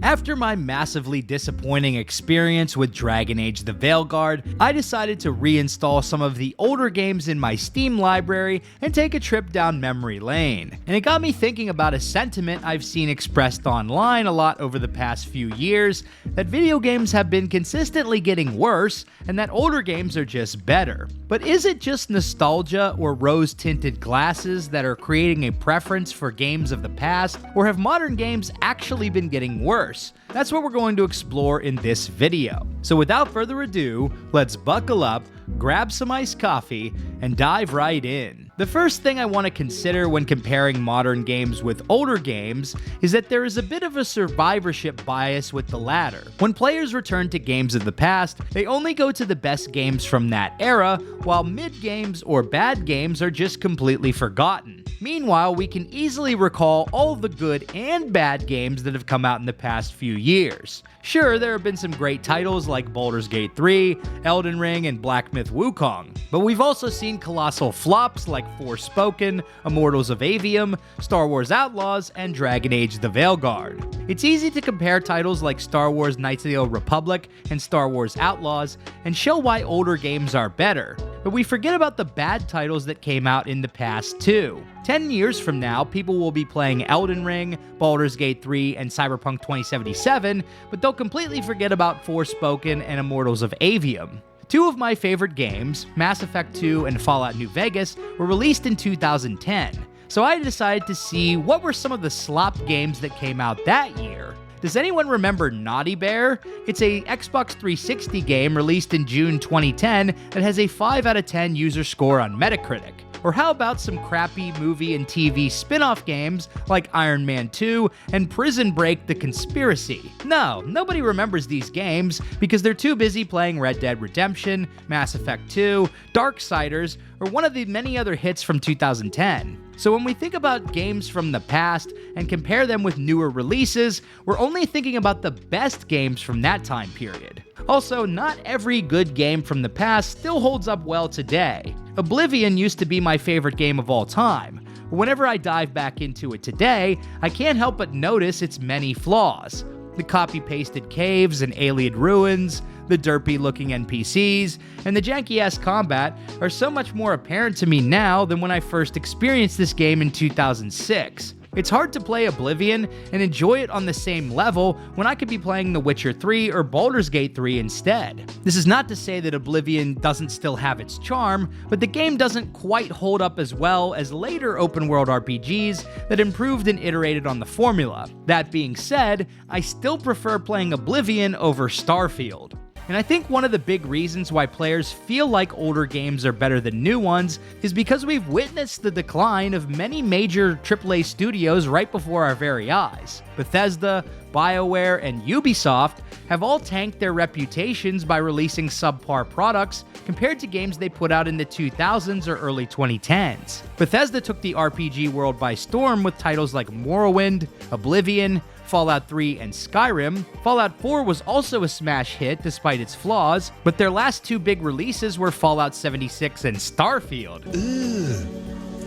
After my massively disappointing experience with Dragon Age The Veilguard, I decided to reinstall some of the older games in my Steam library and take a trip down memory lane. And it got me thinking about a sentiment I've seen expressed online a lot over the past few years, that video games have been consistently getting worse and that older games are just better. But is it just nostalgia or rose-tinted glasses that are creating a preference for games of the past, or have modern games actually been getting worse? That's what we're going to explore in this video. So without further ado, let's buckle up, grab some iced coffee, and dive right in. The first thing I want to consider when comparing modern games with older games is that there is a bit of a survivorship bias with the latter. When players return to games of the past, they only go to the best games from that era, while mid games or bad games are just completely forgotten. Meanwhile, we can easily recall all the good and bad games that have come out in the past few years. Sure, there have been some great titles like Baldur's Gate 3, Elden Ring, and Black Myth Wukong, but we've also seen colossal flops like Forspoken, Immortals of Avium, Star Wars Outlaws, and Dragon Age The Veilguard. It's easy to compare titles like Star Wars Knights of the Old Republic and Star Wars Outlaws and show why older games are better, but we forget about the bad titles that came out in the past too. 10 years from now, people will be playing Elden Ring, Baldur's Gate 3, and Cyberpunk 2077, but they'll completely forget about Forspoken and Immortals of Avium. Two of my favorite games, Mass Effect 2 and Fallout New Vegas, were released in 2010, so I decided to see what were some of the slop games that came out that year. Does anyone remember Naughty Bear? It's a Xbox 360 game released in June 2010 that has a 5 out of 10 user score on Metacritic. Or how about some crappy movie and TV spin-off games like Iron Man 2 and Prison Break: The Conspiracy? No, nobody remembers these games because they're too busy playing Red Dead Redemption, Mass Effect 2, Darksiders, or one of the many other hits from 2010. So when we think about games from the past and compare them with newer releases, we're only thinking about the best games from that time period. Also, not every good game from the past still holds up well today. Oblivion used to be my favorite game of all time. Whenever I dive back into it today, I can't help but notice its many flaws. The copy-pasted caves and alien ruins, the derpy-looking NPCs, and the janky-ass combat are so much more apparent to me now than when I first experienced this game in 2006. It's hard to play Oblivion and enjoy it on the same level when I could be playing The Witcher 3 or Baldur's Gate 3 instead. This is not to say that Oblivion doesn't still have its charm, but the game doesn't quite hold up as well as later open-world RPGs that improved and iterated on the formula. That being said, I still prefer playing Oblivion over Starfield. And I think one of the big reasons why players feel like older games are better than new ones is because we've witnessed the decline of many major AAA studios right before our very eyes. Bethesda, BioWare, and Ubisoft have all tanked their reputations by releasing subpar products compared to games they put out in the 2000s or early 2010s. Bethesda took the RPG world by storm with titles like Morrowind, Oblivion, Fallout 3, and Skyrim. Fallout 4 was also a smash hit despite its flaws, but their last two big releases were Fallout 76 and Starfield.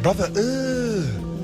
Brother,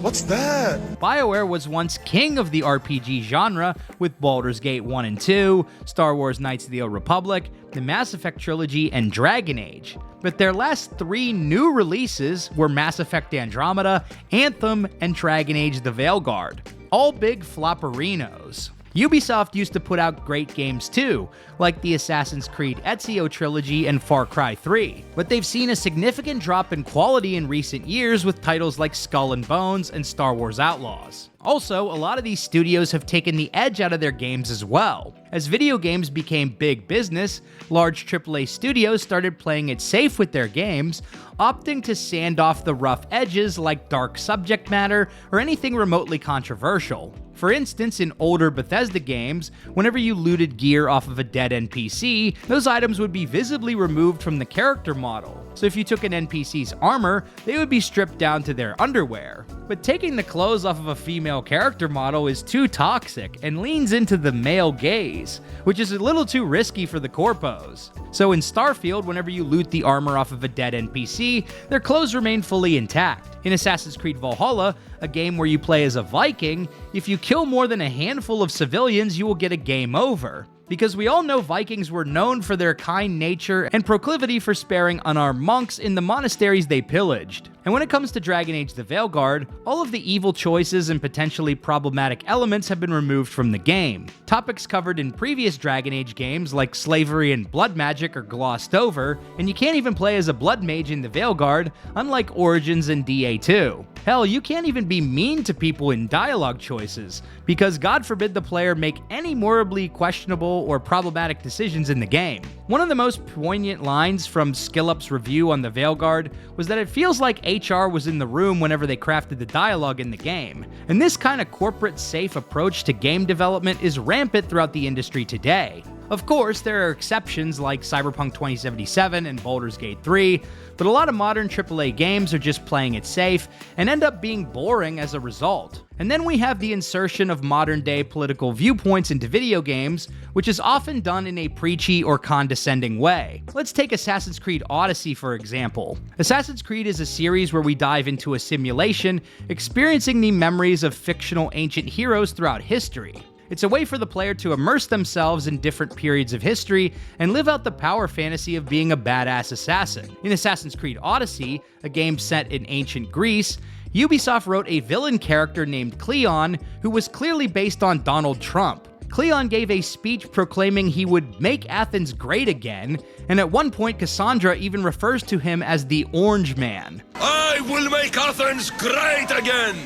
what's that? BioWare was once king of the RPG genre with Baldur's Gate 1 and 2, Star Wars Knights of the Old Republic, the Mass Effect trilogy, and Dragon Age. But their last three new releases were Mass Effect Andromeda, Anthem, and Dragon Age The Veilguard. All big flopperinos. Ubisoft used to put out great games too, like the Assassin's Creed Ezio trilogy and Far Cry 3, but they've seen a significant drop in quality in recent years with titles like Skull and Bones and Star Wars Outlaws. Also, a lot of these studios have taken the edge out of their games as well. As video games became big business, large AAA studios started playing it safe with their games, opting to sand off the rough edges like dark subject matter or anything remotely controversial. For instance, in older Bethesda games, whenever you looted gear off of a dead NPC, those items would be visibly removed from the character model. So if you took an NPC's armor, they would be stripped down to their underwear. But taking the clothes off of a female character model is too toxic and leans into the male gaze, which is a little too risky for the corpos. So in Starfield, whenever you loot the armor off of a dead NPC, their clothes remain fully intact. In Assassin's Creed Valhalla, a game where you play as a Viking, if you kill more than a handful of civilians, you will get a game over. Because we all know Vikings were known for their kind nature and proclivity for sparing unarmed monks in the monasteries they pillaged. And when it comes to Dragon Age The Veilguard, all of the evil choices and potentially problematic elements have been removed from the game. Topics covered in previous Dragon Age games like slavery and blood magic are glossed over, and you can't even play as a blood mage in The Veilguard, unlike Origins and DA2. Hell, you can't even be mean to people in dialogue choices, because God forbid the player make any morally questionable or problematic decisions in the game. One of the most poignant lines from SkillUp's review on The Veilguard was that it feels like HR was in the room whenever they crafted the dialogue in the game. And this kind of corporate safe approach to game development is rampant throughout the industry today. Of course, there are exceptions like Cyberpunk 2077 and Baldur's Gate 3, but a lot of modern AAA games are just playing it safe and end up being boring as a result. And then we have the insertion of modern-day political viewpoints into video games, which is often done in a preachy or condescending way. Let's take Assassin's Creed Odyssey for example. Assassin's Creed is a series where we dive into a simulation, experiencing the memories of fictional ancient heroes throughout history. It's a way for the player to immerse themselves in different periods of history and live out the power fantasy of being a badass assassin. In Assassin's Creed Odyssey, a game set in ancient Greece, Ubisoft wrote a villain character named Cleon who was clearly based on Donald Trump. Cleon gave a speech proclaiming he would make Athens great again, and at one point Cassandra even refers to him as the Orange Man. I will make Athens great again!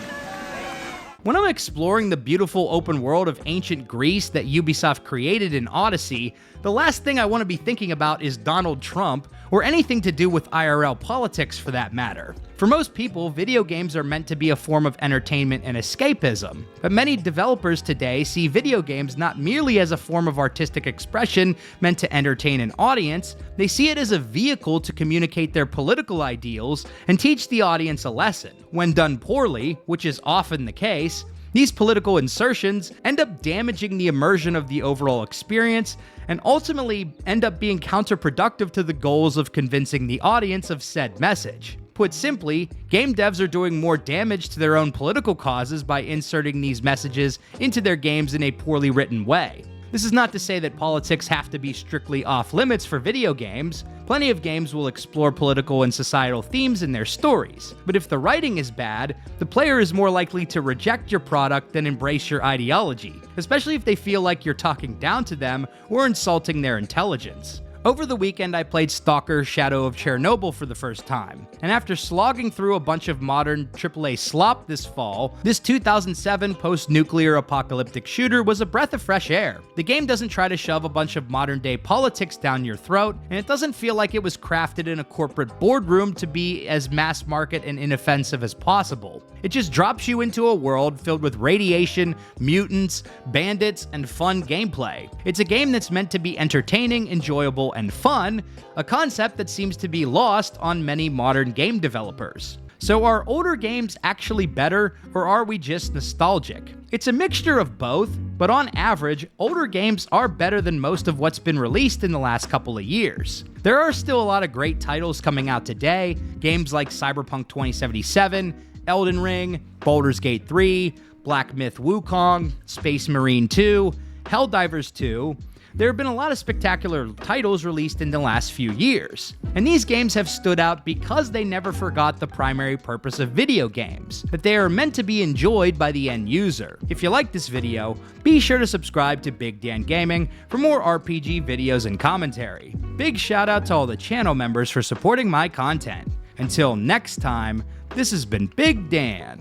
When I'm exploring the beautiful open world of ancient Greece that Ubisoft created in Odyssey, the last thing I want to be thinking about is Donald Trump, or anything to do with IRL politics for that matter. For most people, video games are meant to be a form of entertainment and escapism, but many developers today see video games not merely as a form of artistic expression meant to entertain an audience, they see it as a vehicle to communicate their political ideals and teach the audience a lesson. When done poorly, which is often the case, these political insertions end up damaging the immersion of the overall experience and ultimately end up being counterproductive to the goals of convincing the audience of said message. Put simply, game devs are doing more damage to their own political causes by inserting these messages into their games in a poorly written way. This is not to say that politics have to be strictly off limits for video games. Plenty of games will explore political and societal themes in their stories, but if the writing is bad, the player is more likely to reject your product than embrace your ideology, especially if they feel like you're talking down to them or insulting their intelligence. Over the weekend, I played Stalker: Shadow of Chernobyl for the first time, and after slogging through a bunch of modern AAA slop this fall, this 2007 post-nuclear apocalyptic shooter was a breath of fresh air. The game doesn't try to shove a bunch of modern-day politics down your throat, and it doesn't feel like it was crafted in a corporate boardroom to be as mass-market and inoffensive as possible. It just drops you into a world filled with radiation, mutants, bandits, and fun gameplay. It's a game that's meant to be entertaining, enjoyable, and fun, a concept that seems to be lost on many modern game developers. So are older games actually better, or are we just nostalgic? It's a mixture of both, but on average, older games are better than most of what's been released in the last couple of years. There are still a lot of great titles coming out today, games like Cyberpunk 2077, Elden Ring, Baldur's Gate 3, Black Myth Wukong, Space Marine 2, Helldivers 2. There have been a lot of spectacular titles released in the last few years, and these games have stood out because they never forgot the primary purpose of video games, that they are meant to be enjoyed by the end user. If you like this video, be sure to subscribe to Big Dan Gaming for more RPG videos and commentary. Big shout out to all the channel members for supporting my content. Until next time, this has been Big Dan.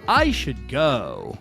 I should go.